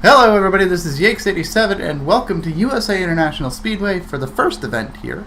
Hello everybody, this is Yakes87 and welcome to USA International Speedway for the first event here.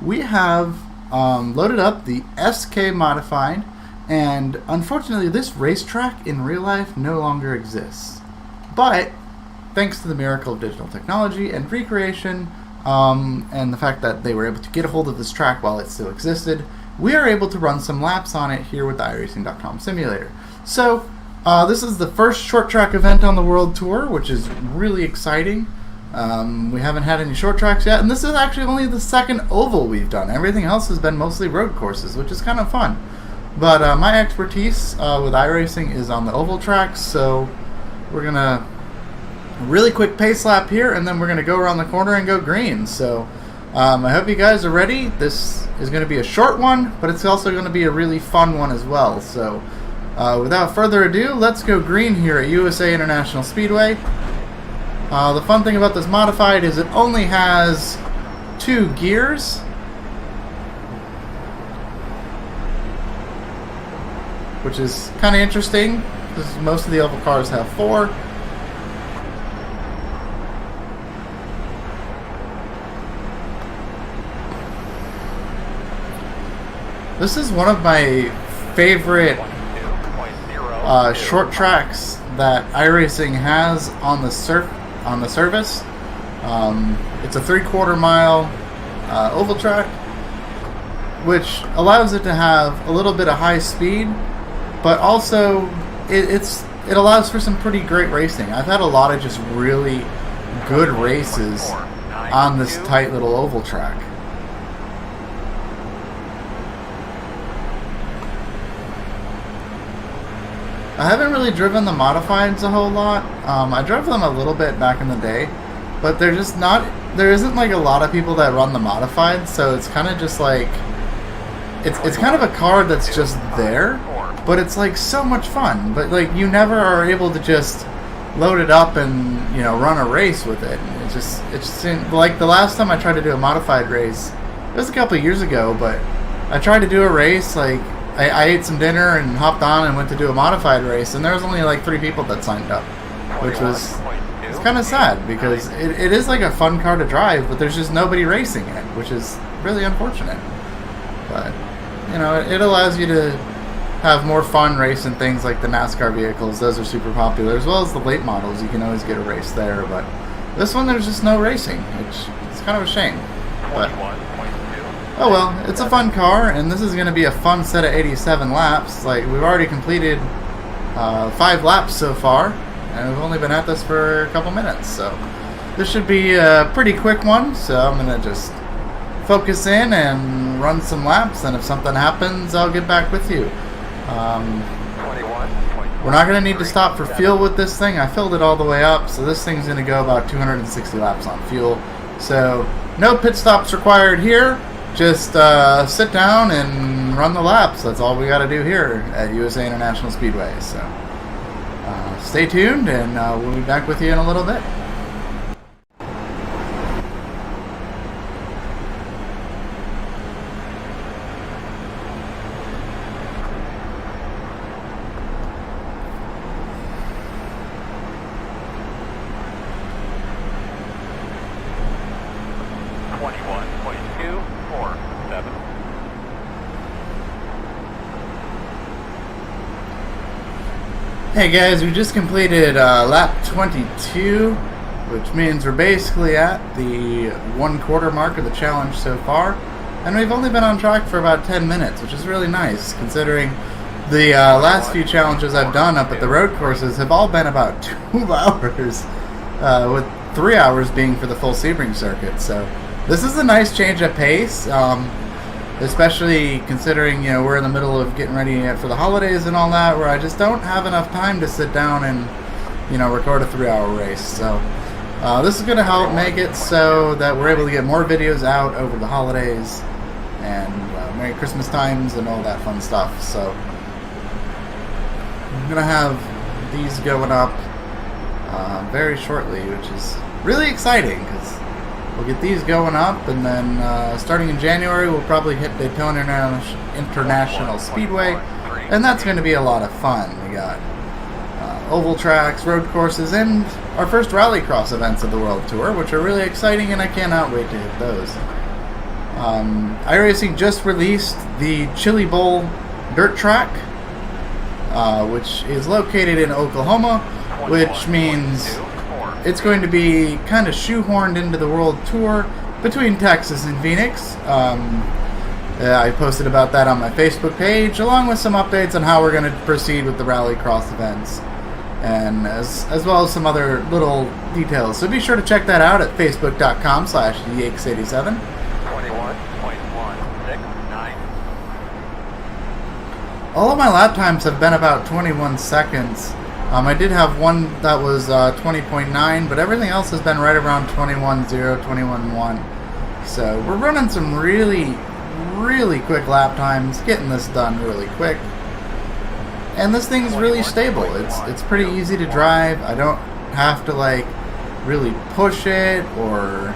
We have loaded up the SK Modified, and unfortunately this racetrack in real life no longer exists. But thanks to the miracle of digital technology and recreation, and the fact that they were able to get a hold of this track while it still existed, we are able to run some laps on it here with the iRacing.com simulator. So this is the first short track event on the World Tour, which is really exciting. We haven't had any short tracks yet, and this is actually only the second oval we've done. Everything else has been mostly road courses, which is kind of fun. But my expertise with iRacing is on the oval tracks, so we're going to really quick pace lap here, and then we're going to go around the corner and go green. So I hope you guys are ready. This is going to be a short one, but it's also going to be a really fun one as well. So without further ado, let's go green here at USA International Speedway. The fun thing about this modified is it only has 2 gears. Which is kind of interesting, because most of the oval cars have 4. This is one of my favorite short tracks that iRacing has on the service. It's a 3/4 mile oval track, which allows it to have a little bit of high speed, but also it allows for some pretty great racing. I've had a lot of just really good races on this tight little oval track. I haven't really driven the modifieds a whole lot. I drove them a little bit back in the day, but they're just not. There isn't like a lot of people that run the modifieds, so it's kind of just like it's kind of a car that's just there, but it's like so much fun. But like you never are able to just load it up and run a race with it. It just seemed like the last time I tried to do a modified race, it was a couple of years ago, but I tried to do a race like. I ate some dinner and hopped on and went to do a modified race, and there was only like 3 people that signed up, which was kind of sad because it is like a fun car to drive, but there's just nobody racing it, which is really unfortunate. But it allows you to have more fun racing things like the NASCAR vehicles. Those are super popular, as well as the late models. You can always get a race there, but this one there's just no racing, which is kind of a shame. But oh well, it's a fun car, and this is going to be a fun set of 87 laps. Like, we've already completed 5 laps so far, and we've only been at this for a couple minutes, so this should be a pretty quick one. So I'm going to just focus in and run some laps, and if something happens, I'll get back with you. We're not going to need to stop for fuel with this thing. I filled it all the way up, so this thing's going to go about 260 laps on fuel. So no pit stops required here. Just sit down and run the laps. That's all we got to do here at USA International Speedway. So stay tuned, and we'll be back with you in a little bit. Hey guys, we just completed lap 22, which means we're basically at the 1/4 mark of the challenge so far, and we've only been on track for about 10 minutes, which is really nice considering the last few challenges I've done up at the road courses have all been about 2 hours, with 3 hours being for the full Sebring circuit. So this is a nice change of pace. Especially considering we're in the middle of getting ready for the holidays and all that, where I just don't have enough time to sit down and record a 3-hour race. So this is going to help make it so that we're able to get more videos out over the holidays and Merry Christmas times and all that fun stuff. So I'm going to have these going up very shortly, which is really exciting because we'll get these going up, and then starting in January we'll probably hit Daytona International Speedway, and that's going to be a lot of fun. We got oval tracks, road courses, and our first rallycross events of the World Tour, which are really exciting, and I cannot wait to hit those. iRacing just released the Chili Bowl dirt track, which is located in Oklahoma, which means it's going to be kind of shoehorned into the World Tour between Texas and Phoenix. I posted about that on my Facebook page, along with some updates on how we're going to proceed with the rallycross events, and as well as some other little details. So be sure to check that out at facebook.com/Yakes87. 21.169. All of my lap times have been about 21 seconds. I did have one that was 20.9, but everything else has been right around 21.0, 21.1. So we're running some really quick lap times, getting this done really quick. And this thing's really stable. It's pretty easy to drive. I don't have to like really push it or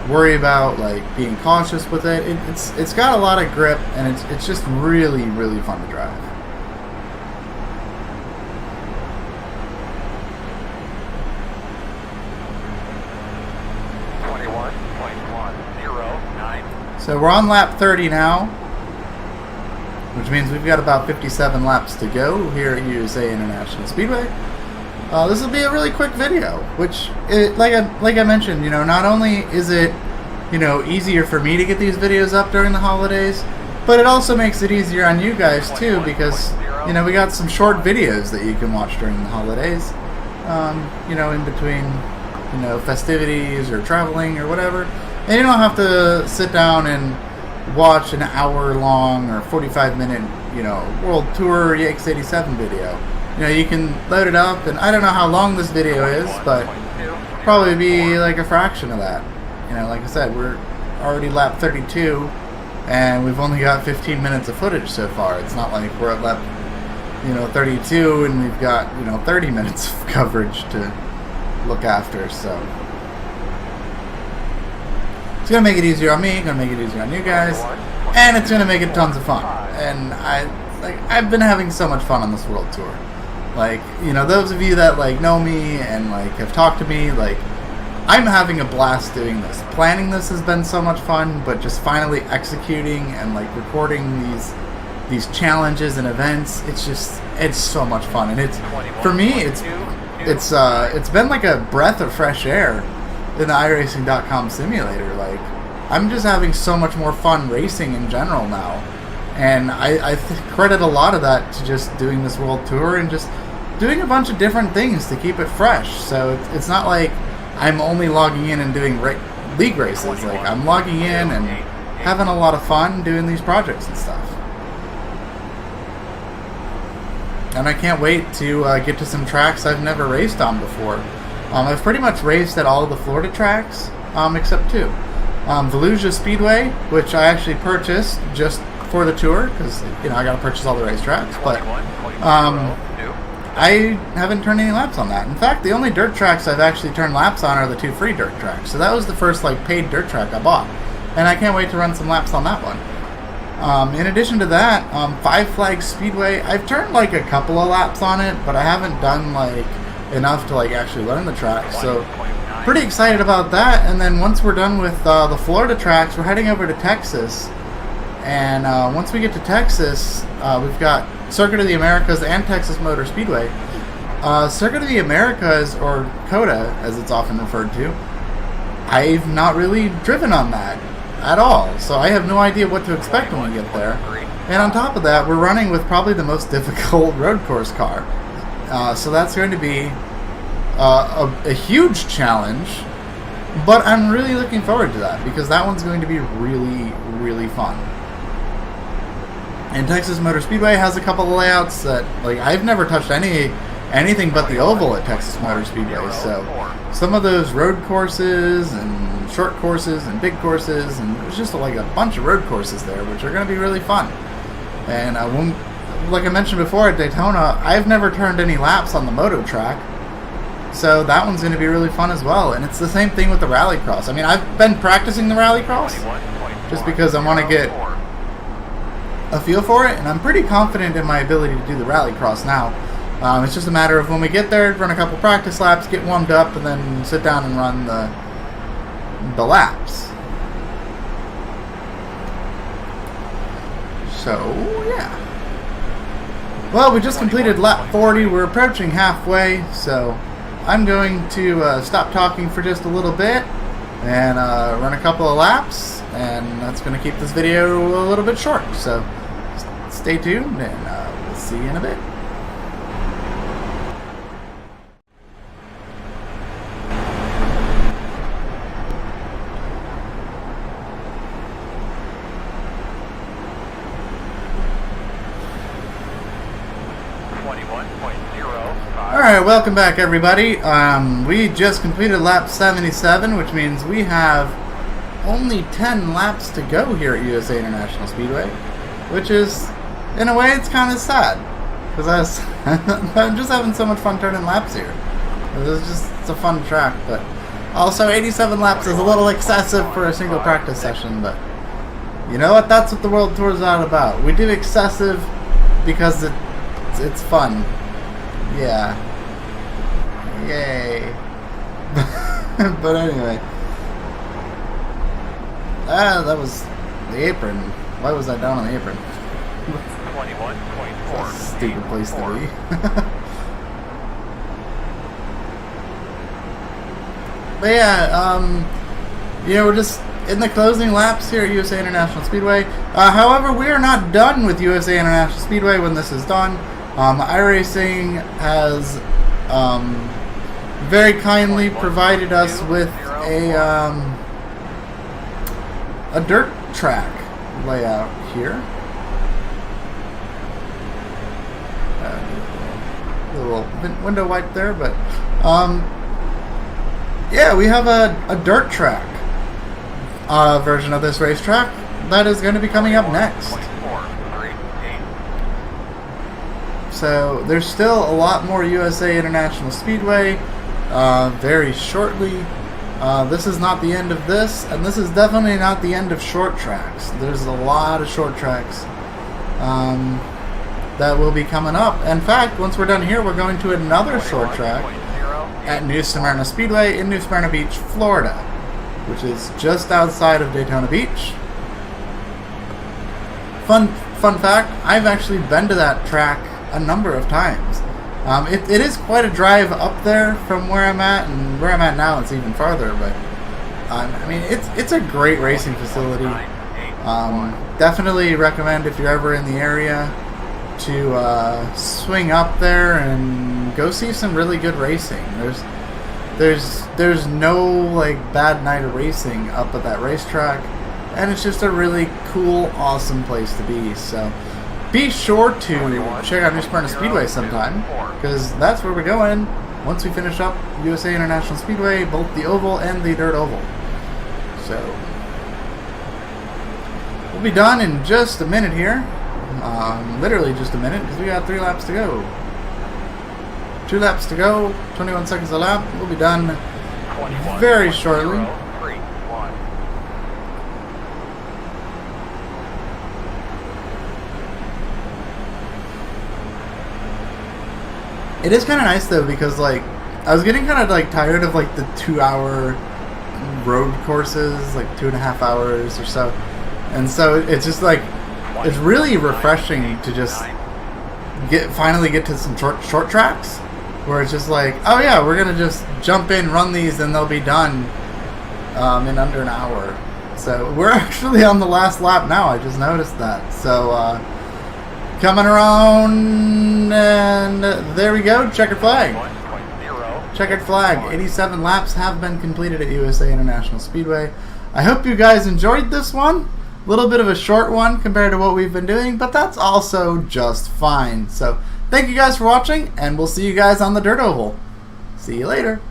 worry about like being cautious with it. It's got a lot of grip, and it's just really fun to drive. So we're on lap 30 now, which means we've got about 57 laps to go here at USA International Speedway. This will be a really quick video, which, like I mentioned, you know, not only is it, you know, easier for me to get these videos up during the holidays, but it also makes it easier on you guys too, because, you know, we got some short videos that you can watch during the holidays, you know, in between, you know, festivities or traveling or whatever. And you don't have to sit down and watch an hour-long or 45-minute, you know, World Tour Yakes87 video. You know, you can load it up, and I don't know how long this video is, but probably be like a fraction of that. You know, like I said, we're already lap 32, and we've only got 15 minutes of footage so far. It's not like we're at lap, you know, 32, and we've got, you know, 30 minutes of coverage to look after, so... It's going to make it easier on me, going to make it easier on you guys, and it's going to make it tons of fun. And I've been having so much fun on this World Tour. Like, you know, those of you that like know me and like have talked to me, like, I'm having a blast doing this. Planning this has been so much fun, but just finally executing and like recording these challenges and events, it's so much fun. And it's, for me, it's been like a breath of fresh air in the iRacing.com simulator. Like, I'm just having so much more fun racing in general now, and I credit a lot of that to just doing this World Tour and just doing a bunch of different things to keep it fresh. So it's not like I'm only logging in and doing league races. Like, I'm logging in and having a lot of fun doing these projects and stuff. And I can't wait to get to some tracks I've never raced on before. I've pretty much raced at all of the Florida tracks, except two. Volusia Speedway, which I actually purchased just for the tour, because, you know, I got to purchase all the racetracks, but I haven't turned any laps on that. In fact, the only dirt tracks I've actually turned laps on are the two free dirt tracks. So that was the first, like, paid dirt track I bought, and I can't wait to run some laps on that one. In addition to that, Five Flags Speedway, I've turned, like, a couple of laps on it, but I haven't done, like, enough to like actually learn the track, so pretty excited about that. And then once we're done with the Florida tracks, we're heading over to Texas, and once we get to Texas, we've got Circuit of the Americas and Texas Motor Speedway. Circuit of the Americas, or COTA as it's often referred to, I've not really driven on that at all, so I have no idea what to expect when we get there. And on top of that, we're running with probably the most difficult road course car. So that's going to be a huge challenge, but I'm really looking forward to that, because that one's going to be really fun. And Texas Motor Speedway has a couple of layouts that, like, I've never touched anything but the oval at Texas Motor Speedway, so some of those road courses and short courses and big courses, and there's just like a bunch of road courses there, which are going to be really fun. And like I mentioned before, at Daytona, I've never turned any laps on the moto track, so that one's going to be really fun as well. And it's the same thing with the rallycross. I mean, I've been practicing the rallycross just because I want to get a feel for it, and I'm pretty confident in my ability to do the rallycross now. It's just a matter of when we get there, run a couple practice laps, get warmed up, and then sit down and run the laps. So, yeah. Well, we just completed lap 40. We're approaching halfway, so I'm going to stop talking for just a little bit and run a couple of laps, and that's going to keep this video a little bit short. So, stay tuned, and we'll see you in a bit. Alright, welcome back everybody. We just completed lap 77, which means we have only 10 laps to go here at USA International Speedway, which is, in a way, it's kind of sad, because I'm just having so much fun turning laps here. It's a fun track, but also 87 laps is a little excessive for a single practice session, but you know what? That's what the World Tour is all about. We do excessive because it's fun. Yeah. Yay. But anyway. That was the apron. Why was I down on the apron? 21.4. Stupid place to be. But yeah, you know, we're just in the closing laps here at USA International Speedway. However, we are not done with USA International Speedway when this is done. iRacing has very kindly provided us with a dirt track layout here. A little window wipe there, but yeah, we have a dirt track version of this racetrack that is going to be coming up next. So there's still a lot more USA International Speedway very shortly. This is not the end of this, and this is definitely not the end of short tracks. There's a lot of short tracks that will be coming up. In fact, once we're done here, we're going to another short track at New Smyrna Speedway in New Smyrna Beach, Florida, which is just outside of Daytona Beach. Fun fact, I've actually been to that track a number of times. It is quite a drive up there from where I'm at, and where I'm at now it's even farther, but I mean, it's a great racing facility. Definitely recommend, if you're ever in the area, to swing up there and go see some really good racing. There's no like bad night of racing up at that racetrack, and it's just a really cool, awesome place to be. So be sure to check out New Smyrna Speedway sometime, because that's where we're going once we finish up USA International Speedway, both the oval and the dirt oval. So we'll be done in just a minute here. Literally just a minute, because we got 3 laps to go. 2 laps to go, 21 seconds a lap. We'll be done very shortly. It is kind of nice though, because like I was getting kind of like tired of like the 2-hour road courses, like 2.5 hours or so, and so it's just like it's really refreshing to just finally get to some short tracks where it's just like, oh yeah, we're gonna just jump in, run these, and they'll be done in under an hour. So we're actually on the last lap now. I just noticed that. So coming around, and there we go. Checkered flag. Checkered flag. 87 laps have been completed at USA International Speedway. I hope you guys enjoyed this one. A little bit of a short one compared to what we've been doing, but that's also just fine. So thank you guys for watching, and we'll see you guys on the dirt oval. See you later.